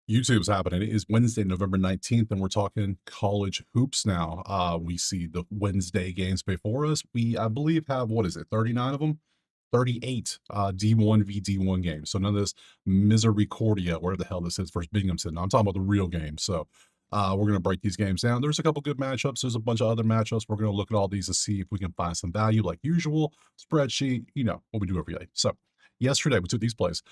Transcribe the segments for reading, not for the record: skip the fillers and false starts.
YouTube's happening. It is Wednesday, November 19th, and we're talking college hoops now. We see the Wednesday games before us. We, I believe, have what is it, 39 of them? 38 D1 v D1 games. So none of this misericordia, where the hell this is versus Binghamton. I'm talking about the real game. So we're gonna break these games down. There's a couple good matchups. There's a bunch of other matchups. We're gonna look at all these to see if we can find some value, like usual. Spreadsheet, you know what we do every day. So yesterday we took these plays.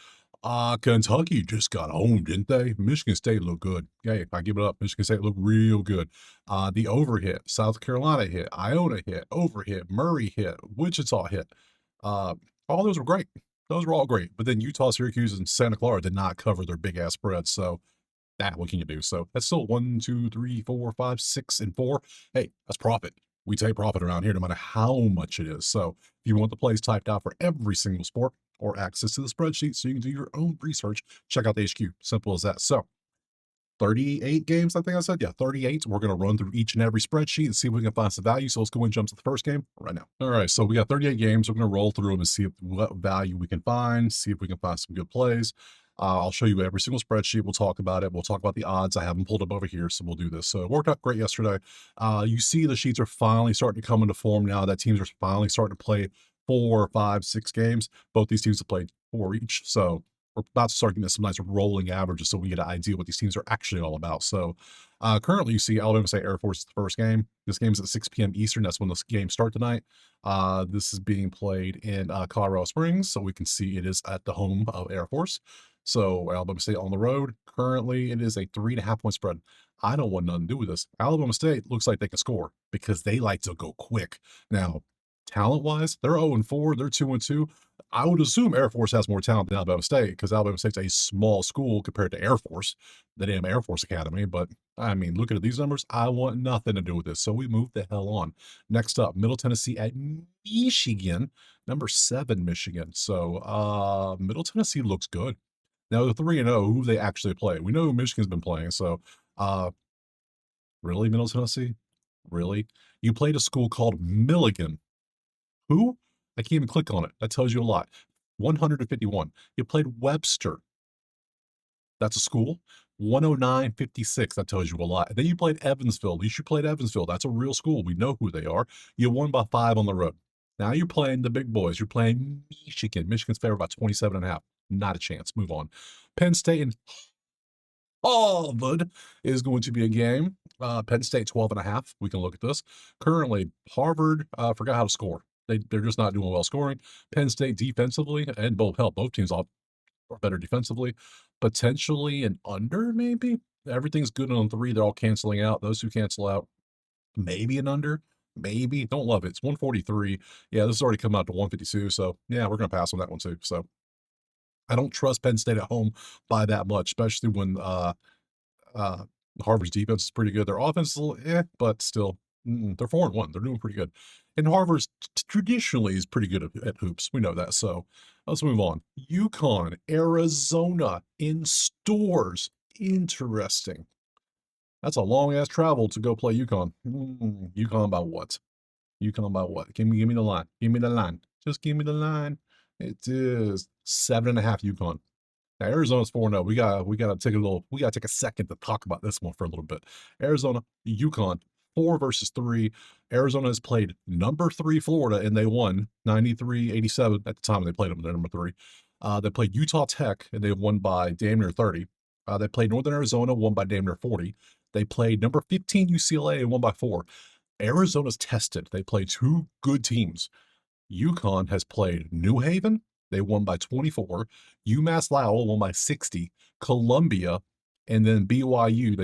Kentucky just got home, didn't they? Michigan State looked good. Hey, I give it up. Michigan State looked real good. The over hit. South Carolina hit. Iona hit. Over hit. Murray hit. Wichita hit. Uh, all those were great. Those were all great. But then Utah, Syracuse, and Santa Clara did not cover their big ass spread. So that what can you do? So that's still 1, 2, 3, 4, 5, 6, and 4. Hey, that's profit. We take profit around here no matter how much it is. So if you want the plays typed out for every single sport or access to the spreadsheet so you can do your own research, check out the HQ. Simple as that. So 38 games, I think I said. Yeah, 38. We're going to run through each and every spreadsheet and see if we can find some value. So let's go and jump to the first game right now. All right, so we got 38 games. We're going to roll through them and see what value we can find, see if we can find some good plays. I'll show you every single spreadsheet. We'll talk about it. We'll talk about the odds. I have them pulled up over here, so we'll do this. So it worked out great yesterday. You see the sheets are finally starting to come into form now that teams are finally starting to play 4, 5, 6 games. Both these teams have played 4 each. So we're about to start getting some nice rolling averages so we get an idea what these teams are actually all about. So currently you see Alabama State Air Force is the first game. This game is at 6 p.m. Eastern. That's when the games start tonight. This is being played in Colorado Springs, so we can see it is at the home of Air Force. So Alabama State on the road. Currently, it is a 3.5-point spread. I don't want nothing to do with this. Alabama State looks like they can score because they like to go quick. Now, talent-wise, they're 0-4. They're 2-2. I would assume Air Force has more talent than Alabama State because Alabama State's a small school compared to Air Force, the damn Air Force Academy. But I mean, looking at these numbers, I want nothing to do with this. So we move the hell on. Next up, Middle Tennessee at Michigan, number 7 Michigan. So Middle Tennessee looks good. Now the 3-0, who they actually play. We know who Michigan's been playing. So uh really, Middle Tennessee? Really? You played a school called Milligan. Who? I can't even click on it. That tells you a lot. 151. You played Webster. That's a school. 109.56. That tells you a lot. And then you played Evansville. At least you played Evansville. That's a real school. We know who they are. You won by 5 on the road. Now you're playing the big boys. You're playing Michigan. Michigan's favored by 27.5. Not a chance. Move on. Penn State and Harvard is going to be a game. Penn State 12.5. We can look at this. Currently, Harvard forgot how to score. They're just not doing well scoring. Penn State defensively, and both teams are better defensively. Potentially an under, maybe. Everything's good on 3. They're all canceling out. Those who cancel out, maybe an under. Maybe. Don't love it. It's 143. Yeah, this has already come out to 152. So yeah, we're gonna pass on that one too. So I don't trust Penn State at home by that much, especially when uh, Harvard's defense is pretty good. Their offense is a little but still, they're 4-1. They're doing pretty good. And Harvard's traditionally is pretty good at hoops. We know that. So let's move on. UConn, Arizona in stores. Interesting. That's a long ass travel to go play UConn. UConn by what? UConn by what? Give me the line. Give me the line. Just give me the line. It is 7.5 UConn. Now, Arizona's 4-0. We gotta take a second to talk about this one for a little bit. Arizona, UConn, 4 versus 3. Arizona has played number 3 Florida, and they won 93-87 at the time they played them. They're number 3. They played Utah Tech, and they won by damn near 30. They played Northern Arizona, won by damn near 40. They played number 15 UCLA and won by 4. Arizona's tested. They played 2 good teams. UConn has played New Haven. They won by 24. UMass Lowell won by 60. Columbia, and then BYU.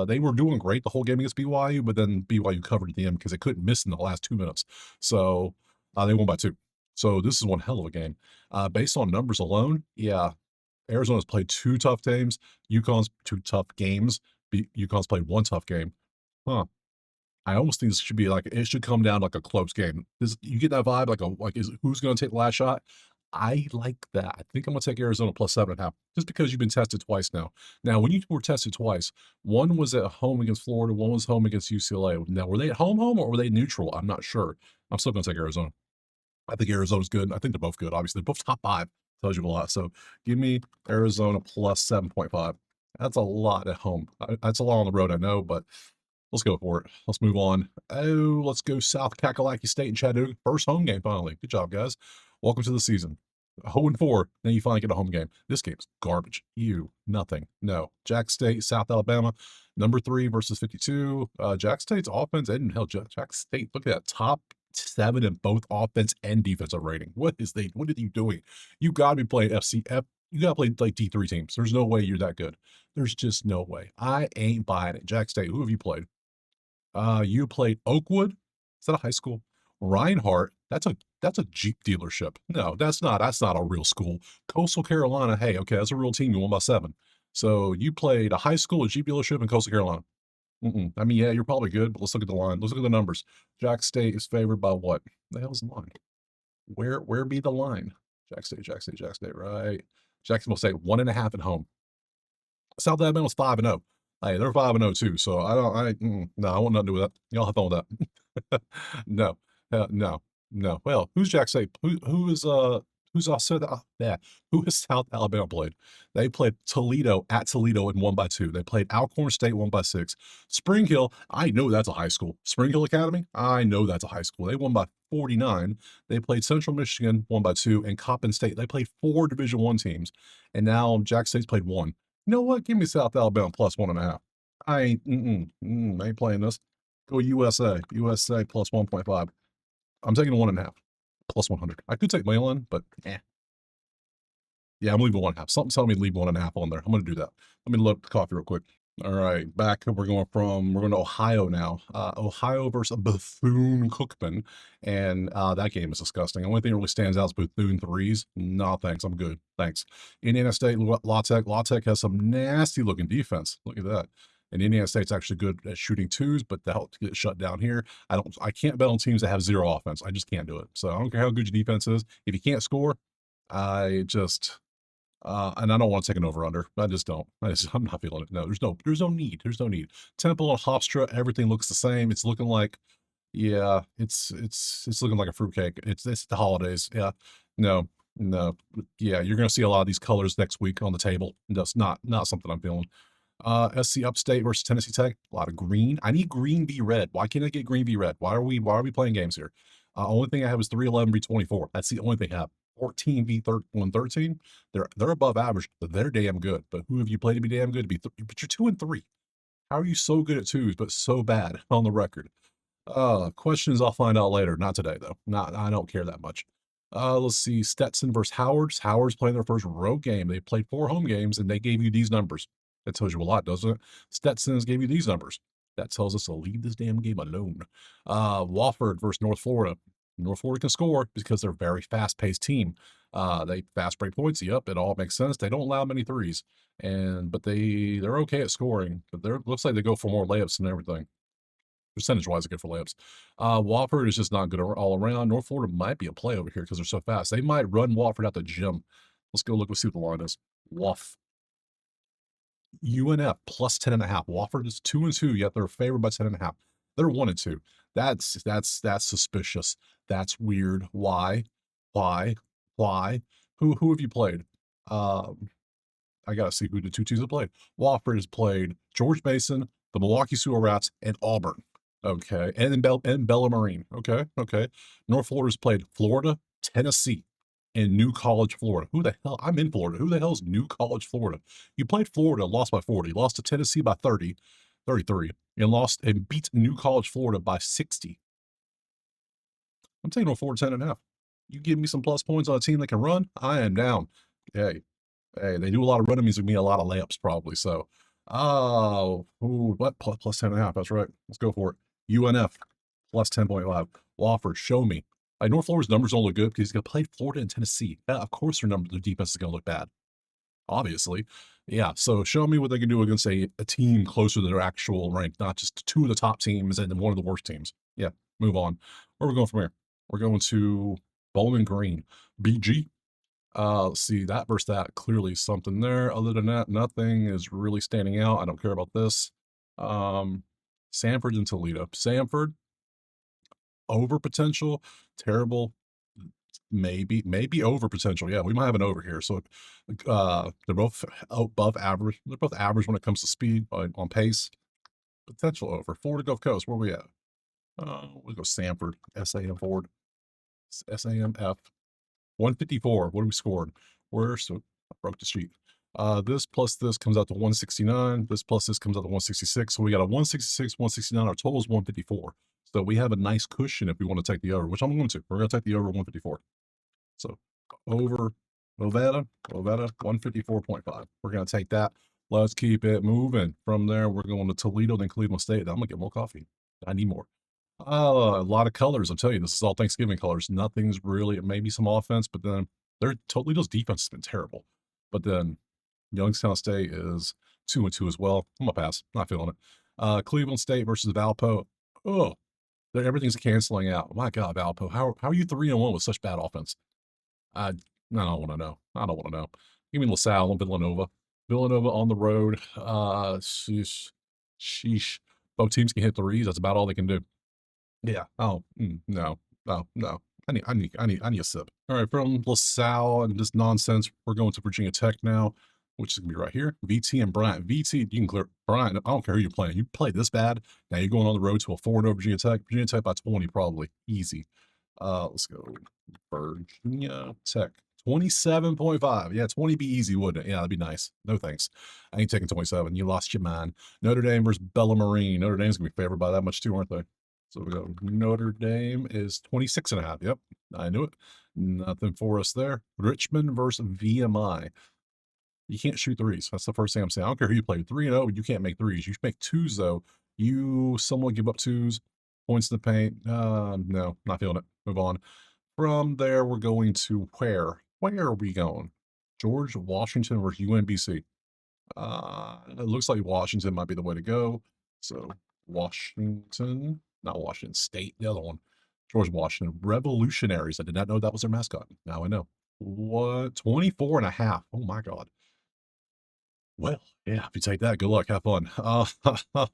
They were doing great the whole game against BYU, but then BYU covered at the end because they couldn't miss in the last 2 minutes. So they won by 2. So this is one hell of a game. Based on numbers alone, yeah, Arizona's played 2 tough games. UConn's 2 tough games. UConn's played 1 tough game. Huh. I almost think this should be like it should come down like a close game. You get that vibe is who's going to take the last shot? I like that. I think I'm going to take Arizona plus 7.5 just because you've been tested twice now. Now, when you were tested twice, one was at home against Florida, one was home against UCLA. Now, were they at home, or were they neutral? I'm not sure. I'm still going to take Arizona. I think Arizona's good. I think they're both good. Obviously, they're both top 5. Tells you a lot. So give me Arizona plus 7.5. That's a lot at home. That's a lot on the road, I know, but let's go for it. Let's move on. Oh, let's go South Kakalaki State in Chattanooga. First home game, finally. Good job, guys. Welcome to the season. 0-4, then you finally get a home game. This game's garbage. You, nothing. No. Jack State, South Alabama, number 3 versus 52. Jack State's offense and hell, Jack State, look at that top 7 in both offense and defensive rating. What are you doing? You gotta be playing FCF. You gotta play like D3 teams. There's no way you're that good. There's just no way. I ain't buying it. Jack State, who have you played? You played Oakwood. Is that a high school? Reinhardt. That's a Jeep dealership. No, that's not a real school. Coastal Carolina. Hey, okay, that's a real team. You won by 7. So you played a high school, a Jeep dealership in Coastal Carolina. I mean, yeah, you're probably good, but let's look at the line. Let's look at the numbers. Jack State is favored by what? The hell's the line? Where be the line? Jack State, Jack State, Jack State, right? Jacksonville State, 1.5 at home. South Alabama was 5-0. Hey, they're 5-0 too. So no, I want nothing to do with that. Y'all have fun with that. No, no, no. Well, who's Jack State? Who's also yeah, who has South Alabama played? They played Toledo at Toledo and won by 2. They played Alcorn State, won by 6. Spring Hill, I know that's a high school. Spring Hill Academy, I know that's a high school. They won by 49. They played Central Michigan, won by 2, and Coppin State. They played 4 Division One teams, and now Jack State's played 1. You know what? Give me South Alabama plus 1.5. I ain't, I ain't playing this. Go USA. USA plus 1.5. I'm taking a 1.5 plus 100. I could take Maryland, but yeah, I'm leaving 1.5. Something telling me to leave 1.5 on there. I'm going to do that. Let me load up the coffee real quick. All right, back. We're going to Ohio now. Ohio versus Bethune-Cookman, and that game is disgusting. The only thing that really stands out is Bethune threes. No, thanks. I'm good. Thanks. Indiana State, La Tech. La Tech has some nasty looking defense. Look at that. And Indiana State's actually good at shooting twos, but they'll get shut down here. I can't bet on teams that have 0 offense. I just can't do it. So I don't care how good your defense is. If you can't score, and I don't want to take an over under. I just don't. I'm not feeling it. No, there's no need. There's no need. Temple and Hofstra, everything looks the same. It's looking like, yeah, it's looking like a fruitcake. It's the holidays. Yeah, no, no, yeah, you're gonna see a lot of these colors next week on the table. That's not something I'm feeling. SC Upstate versus Tennessee Tech. A lot of green. I need green v red. Why can't I get green v red? Why are we playing games here? Only thing I have is 311 v 24. That's the only thing I have. 14 v 113. They're above average. But they're damn good. But who have you played to be damn good to be? But you're 2-3. How are you so good at twos but so bad on the record? Questions I'll find out later. Not today though. Not I don't care that much. Let's see. Stetson versus Howard's. Howard's playing their first road game. They played 4 home games and they gave you these numbers. That tells you a lot, doesn't it? Stetson's gave you these numbers. That tells us to leave this damn game alone. Wofford versus North Florida. North Florida can score because they're a very fast-paced team. They fast break points. Yep, it all makes sense. They don't allow many threes, but they're okay at scoring. But looks like they go for more layups and everything. Percentage-wise, they're good for layups. Wofford is just not good all around. North Florida might be a play over here because they're so fast. They might run Wofford out the gym. Let's go look. Let's see what the line is. Woff. UNF plus 10.5. Wofford is 2-2, yet they're favored by 10.5. They're 1-2. That's suspicious. That's weird. Why? Why? Why? Who have you played? I gotta see who the 2-2s have played. Wofford has played George Mason, the Milwaukee Sewer Rats, and Auburn. Okay. And Bella Marine. Okay. Okay. North Florida's played Florida, Tennessee, and New College, Florida. Who the hell? I'm in Florida. Who the hell is New College, Florida? You played Florida, lost by 40, lost to Tennessee by 30, 33, and beat New College, Florida by 60. I'm taking North Florida 10.5. You give me some plus points on a team that can run, I am down. Hey, they do a lot of running, means there'll be a lot of layups probably. So, what plus 10.5? That's right. Let's go for it. UNF plus 10.5. Wofford, show me. North Florida's numbers don't look good because he's going to play Florida and Tennessee. Yeah, of course their defense is going to look bad. Obviously. Yeah, so show me what they can do against a team closer to their actual rank, not just 2 of the top teams and then 1 of the worst teams. Yeah, move on. Where are we going from here? We're going to Bowling Green. BG. Let's see, that versus that, clearly something there. Other than that, nothing is really standing out. I don't care about this. Sanford and Toledo. Sanford, over potential, terrible. maybe over potential. Yeah, we might have an over here. So, they're both above average. They're both average when it comes to speed on pace. Potential over. Florida Gulf Coast, where we at? We'll go Sanford, SAM Ford, SAMF, 154. What do we scored? We're so I broke the sheet. This plus this comes out to 169. This plus this comes out to 166. So we got a 166, 169. Our total is 154. So we have a nice cushion if we want to take the over, which I'm going to. We're going to take the over 154. So over Ovetta, 154.5. We're going to take that. Let's keep it moving. From there, we're going to Toledo, then Cleveland State. I'm going to get more coffee. I need more. A lot of colors. I'll tell you, this is all Thanksgiving colors. Nothing's really, maybe some offense, but then Toledo's defense has been terrible. But then Youngstown State is 2-2 as well. I'm going to pass. Not feeling it. Cleveland State versus Valpo. Oh, everything's canceling out. My God, Valpo. How are you 3-1 with such bad offense? I don't want to know. I don't want to know. Give me LaSalle and Villanova. Villanova on the road. Sheesh. Both teams can hit threes. That's about all they can do. Yeah. Oh, no. Oh, no. I need a sip. All right, from LaSalle and this nonsense, we're going to Virginia Tech now, which is gonna be right here. VT and Bryant. VT, you can clear Bryant. I don't care who you're playing. You play this bad. Now you're going on the road to a 4-0 Virginia Tech. Virginia Tech by 20, probably. Easy. Let's go. Virginia Tech. 27.5. Yeah, 20 be easy, wouldn't it? Yeah, that'd be nice. No thanks. I ain't taking 27. You lost your mind. Notre Dame versus Bella Marine. Notre Dame's gonna be favored by that much too, aren't they? So we go Notre Dame is 26.5. Yep, I knew it. Nothing for us there. Richmond versus VMI. You can't shoot threes. That's the first thing I'm saying. I don't care who you play. 3-0, you can't make threes. You make twos, though. You somewhat give up twos. Points in the paint. No, not feeling it. Move on. From there, we're going to where? Where are we going? George Washington versus UMBC. It looks like Washington might be the way to go. So Washington, not Washington State, the other one. George Washington Revolutionaries. I did not know that was their mascot. Now I know. What? 24.5. Oh my God. Well, yeah, if you take that, good luck. Have fun.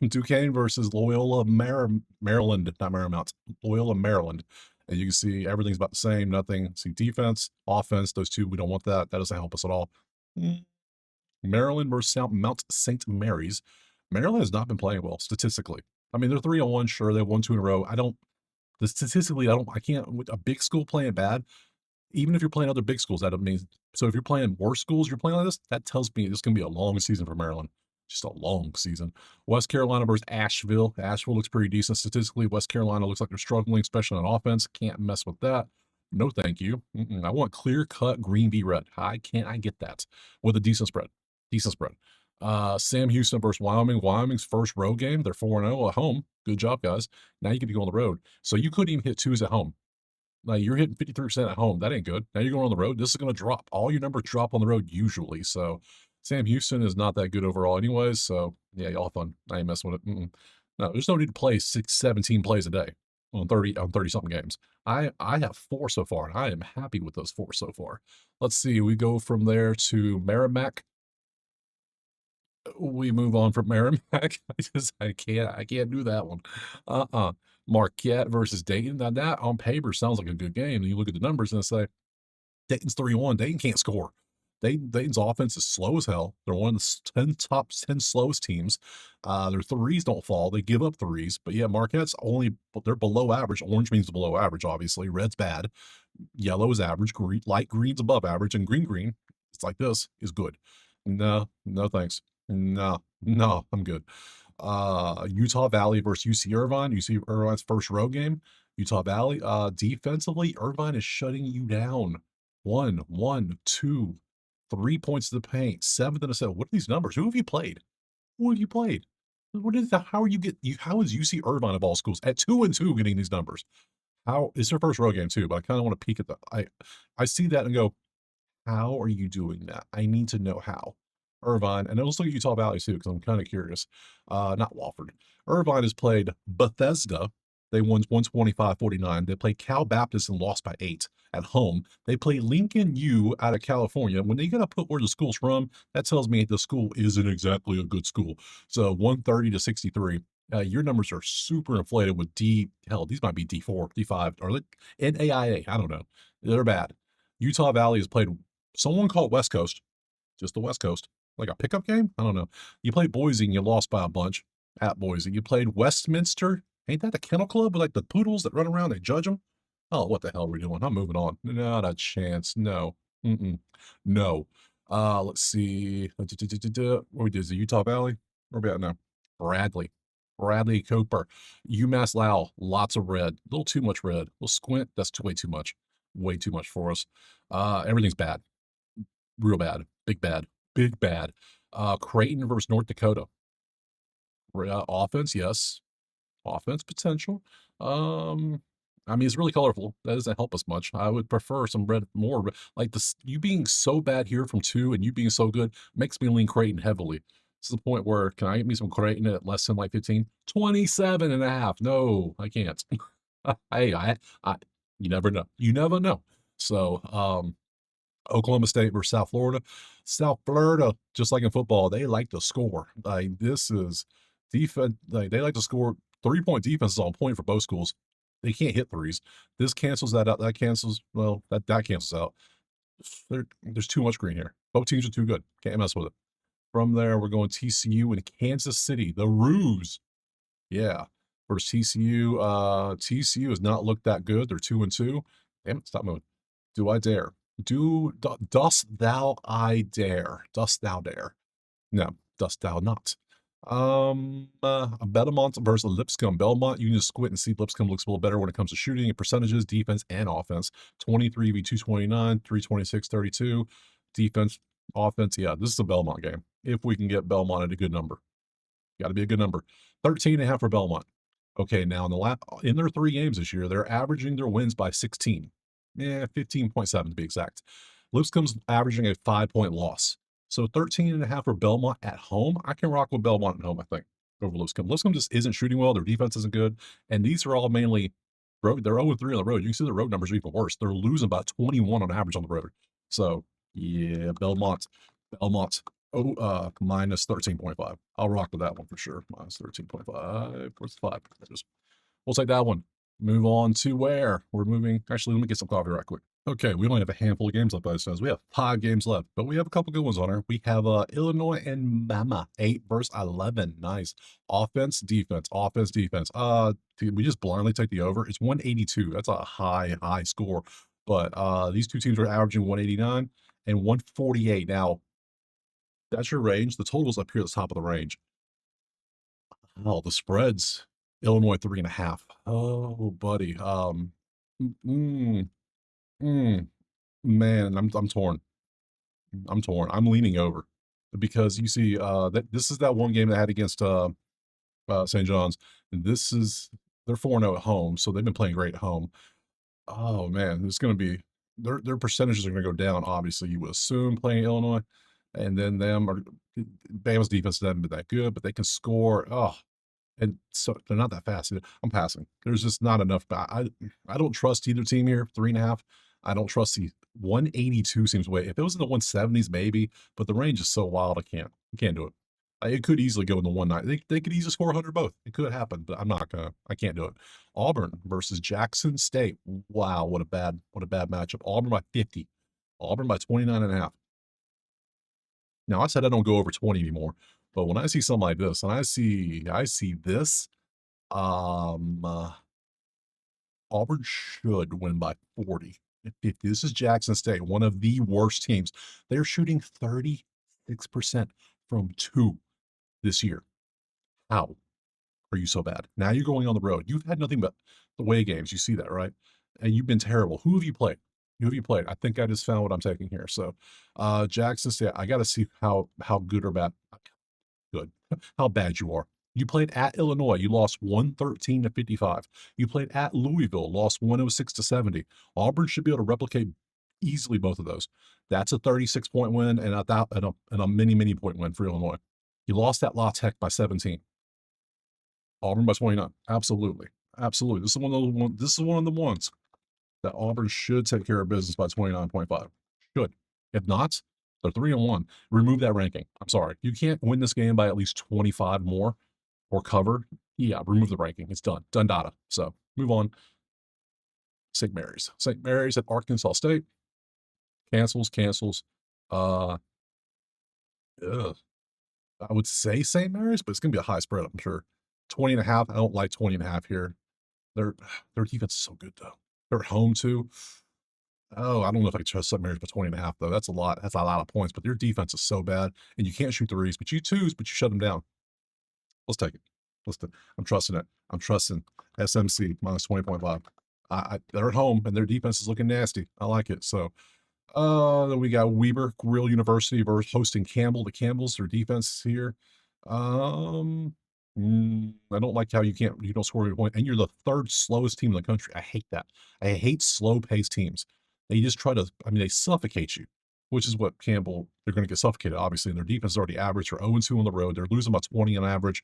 Duquesne versus Loyola, Maryland, not Marymount, Loyola, Maryland. And you can see everything's about the same. Nothing. See defense, offense. Those two, we don't want that. That doesn't help us at all. Maryland versus Mount St. Mary's. Maryland has not been playing well statistically. I mean, they're 3-1. Sure, they've won 2 in a row. Statistically, I can't, with a big school playing bad, even if you're playing other big schools, that means, so if you're playing worse schools, you're playing like this, that tells me it's going to be a long season for Maryland. Just a long season. West Carolina versus Asheville. Asheville looks pretty decent statistically. West Carolina looks like they're struggling, especially on offense. Can't mess with that. No, thank you. I want clear cut green be red. I get that with a decent spread. Decent spread. Sam Houston versus Wyoming. Wyoming's first road game. They're 4-0 at home. Good job, guys. Now you get to go on the road. So you couldn't even hit twos at home. Like you're hitting 53% at home. That ain't good. Now you're going on the road. This is going to drop. All your numbers drop on the road usually. So Sam Houston is not that good overall anyways. So yeah, y'all have fun. I ain't messing with it. No, there's no need to play 17 plays a day on 30 something games. I have 4 so far, and I am happy with those 4 so far. Let's see. We go from there to Merrimack. We move on from Merrimack. I can't do that one. Marquette versus Dayton. Now that on paper sounds like a good game. And you look at the numbers and say, Dayton's 3-1. Dayton can't score. Dayton's offense is slow as hell. They're one of the top 10 slowest teams. Their threes don't fall. They give up threes. But yeah, Marquette's they're below average. Orange means below average, obviously. Red's bad. Yellow is average. Light green's above average. And green, it's like this, is good. No, thanks. No, I'm good. Utah Valley versus UC Irvine. UC Irvine's first road game. Utah Valley. Defensively, Irvine is shutting you down. 1, 2, 3 points to the paint. 7th and a 7. What are these numbers? Who have you played? What is that? How is UC Irvine of all schools at 2-2 getting these numbers? How is their first road game too? But I kind of want to peek at I see that and go, how are you doing that? I need to know how. Irvine, and let's look at Utah Valley too, because I'm kind of curious. Not Wofford. Irvine has played Bethesda. They won 125-49. They played Cal Baptist and lost by 8 at home. They play Lincoln U out of California. When they got to put where the school's from, that tells me the school isn't exactly a good school. So 130-63. Your numbers are super inflated with D. Hell, these might be D4, D5, or like NAIA. I don't know. They're bad. Utah Valley has played someone called West Coast, just the West Coast, like a pickup game. I don't know. You played Boise and you lost by a bunch at Boise. You played Westminster. Ain't that the kennel club with like the poodles that run around? They judge them. Oh, what the hell are we doing? I'm moving on. Not a chance. No. Mm-mm. No. Let's see. What we did is the Utah Valley. Where we at now? Bradley. Bradley Cooper. UMass Lowell. Lots of red. A little too much red. A little squint. That's way too much. Way too much for us. Everything's bad. Real bad. Big bad. Big bad. Creighton versus North Dakota. Offense, yes. Offense potential. I mean, it's really colorful. That doesn't help us much. I would prefer some red more. Like this, you being so bad here from 2 and you being so good makes me lean Creighton heavily. To the point where, can I get me some Creighton at less than like 15? 27.5. No, I can't. Hey, I, you never know. You never know. So, Oklahoma State versus South Florida. South Florida, just like in football, they like to score. Like this is defense. Like they like to score. 3-point defense is on point for both schools. They can't hit threes. This cancels that out. That cancels. Well, that cancels out. There's too much green here. Both teams are too good. Can't mess with it. From there, we're going TCU and Kansas City. The Roos. Yeah. Versus TCU. TCU has not looked that good. They're 2-2. Damn it, stop moving. Do I dare? Dost thou I dare? Dost thou dare? No, dost thou not? Belmont versus Lipscomb. Belmont, you can just squint and see Lipscomb looks a little better when it comes to shooting and percentages, defense, and offense. 23 v 229, 326, 32. Defense, offense. Yeah, this is a Belmont game. If we can get Belmont at a good number, got to be a good number. 13.5 for Belmont. Okay, now in their 3 games this year, they're averaging their wins by 16. Yeah, 15.7 to be exact. Lipscomb's averaging a 5-point loss. So 13.5 for Belmont at home. I can rock with Belmont at home, I think, over Lipscomb. Lipscomb just isn't shooting well. Their defense isn't good. And these are all mainly road. They're 0-3 on the road. You can see the road numbers are even worse. They're losing about 21 on average on the road. So yeah, Belmont. Minus 13.5. I'll rock with that one for sure. Minus 13.5. Where's the 5? We'll take that one. Move on to where we're moving. Actually, let me get some coffee right quick. Okay, we only have a handful of games left, by the way. We have 5 games left, but we have a couple good ones on here. We have Illinois and Mama 8 versus 11. Nice offense, defense, offense, defense. Dude, we just blindly take the over. It's 182. That's a high score. But these two teams are averaging 189 and 148. Now that's your range. The total's up here at the top of the range. Oh, the spreads. Illinois 3.5. Oh, buddy. Mm, mm, man, I'm torn. I'm torn. I'm leaning over because you see, that this is that one game they had against St. John's. And this is they're 4-0 at home, so they've been playing great at home. Oh man, it's going to be their percentages are going to go down. Obviously, you would assume playing Illinois, and then Bama's defense hasn't been that good, but they can score. Oh, and so they're not that fast. I'm passing. There's just not enough. I don't trust either team here. 3.5. I don't trust the 182 seems way. If it was in the 170s, maybe, but the range is so wild. I can't do it. It could easily go in the 190. They could easily score 100 both. It could happen, but I'm not gonna. I can't do it. Auburn versus Jackson State. Wow, what a bad matchup. Auburn by 50. Auburn by 29.5. Now I said I don't go over 20 anymore, but when I see something like this, and I see this, um, uh, Auburn should win by 40 at 50. This is Jackson State, one of the worst teams. They're shooting 36% from 2 this year. How are you so bad? Now you're going on the road. You've had nothing but the away games. You see that, right? And you've been terrible. Who have you played? Who have you played? I think I just found what I'm taking here. So, Jackson State, I got to see how good or bad, good, how bad you are. You played at Illinois. You lost 113 to 55. You played at Louisville, lost 106 to 70. Auburn should be able to replicate easily both of those. That's a 36-point win and a mini point win for Illinois. You lost at La Tech by 17. Auburn by 29. Absolutely. Absolutely. This is one of the ones that Auburn should take care of business by 29.5. Should. If not, they're 3-1. Remove that ranking. I'm sorry. You can't win this game by at least 25 more or cover. Yeah, remove the ranking. It's done. Done data. So move on. St. Mary's. St. Mary's at Arkansas State. Cancels, cancels. Uh, ugh. I would say St. Mary's, but it's gonna be a high spread, I'm sure. 20 and a half. I don't like 20 and a half here. Their their defense is so good though. They're at home too. Oh, I don't know if I can trust St. Mary's for 20 and a half though. That's a lot. That's a lot of points, but their defense is so bad, and you can't shoot threes, but you twos, but you shut them down. Let's take it. I'm trusting it. I'm trusting SMC minus 20.5. They're at home and their defense is looking nasty. I like it. So then we got Weber Grill University versus hosting Campbell. The Campbells, their defense here. Um, I don't like how you don't score a point, and you're the third slowest team in the country. I hate that. I hate slow paced teams. They just try to, I mean, they suffocate you, which is what Campbell, they're going to get suffocated, obviously, and their defense is already average. They're 0-2 on the road. They're losing about 20 on average.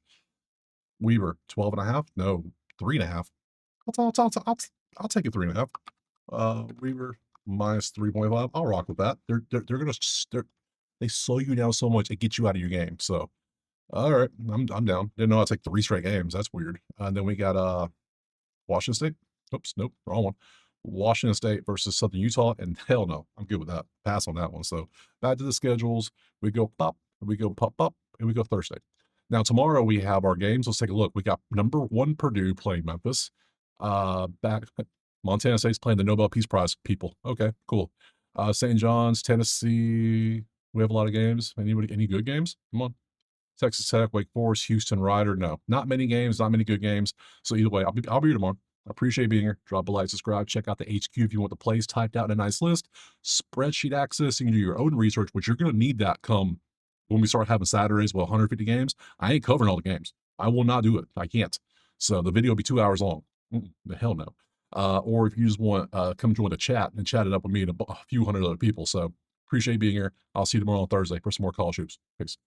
Weaver, 12 and a half? No, 3.5. I'll take it 3.5. Weaver minus 3.5. I'll rock with that. They're gonna they slow you down so much it gets you out of your game. So all right, I'm down. Didn't know I'd take 3 straight games. That's weird. And then we got Washington State. Oops, nope, wrong one. Washington State versus Southern Utah, and hell no, I'm good with that. Pass on that one. So back to the schedules. We go pop, and we go Thursday. Now tomorrow we have our games. Let's take a look. We got number 1 Purdue playing Memphis. Back Montana State's playing the Nobel Peace Prize people. Okay, cool. St. John's, Tennessee. We have a lot of games. Any good games? Come on. Texas Tech, Wake Forest, Houston, Rider. No, not many games, not many good games. So either way, I'll be here tomorrow. I appreciate being here. Drop a like, subscribe, check out the HQ if you want the plays typed out in a nice list. Spreadsheet access, you can do your own research, which you're going to need that come when we start having Saturdays with 150 games. I ain't covering all the games. I will not do it. I can't. So the video will be 2 hours long. The hell no. Or if you just want come join the chat and chat it up with me and a few hundred other people. So appreciate being here. I'll see you tomorrow on Thursday for some more college hoops. Peace.